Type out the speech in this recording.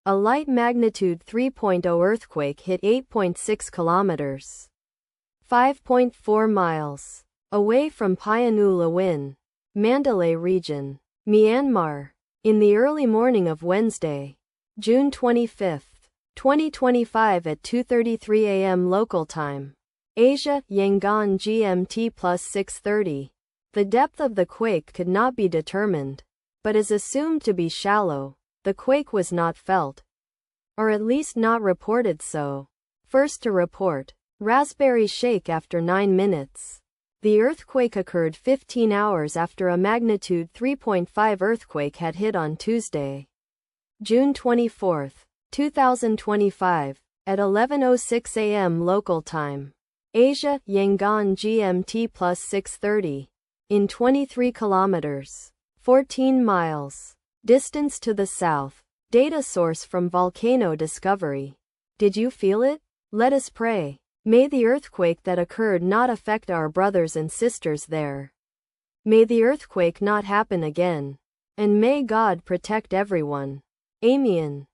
A light magnitude 3.0 earthquake hit 8.6 kilometers, 5.4 miles, away from Phayanu-la-Win, Mandalay region, Myanmar, in the early morning of Wednesday, June 25, 2025 at 2:33 a.m. local time. Asia, Yangon GMT plus 6:30. The depth of the quake could not be determined, but is assumed to be shallow. The quake was not felt, or at least not reported so. First to report. Raspberry shake after 9 minutes. The earthquake occurred 15 hours after a magnitude 3.5 earthquake had hit on Tuesday, June 24, 2025, at 11:06 a.m. local time. Asia, Yangon GMT plus 6:30. In 23 kilometers, 14 miles, distance to the south. Data source from Volcano Discovery. Did you feel it? Let us pray. May the earthquake that occurred not affect our brothers and sisters there. May the earthquake not happen again. And may God protect everyone. Amen.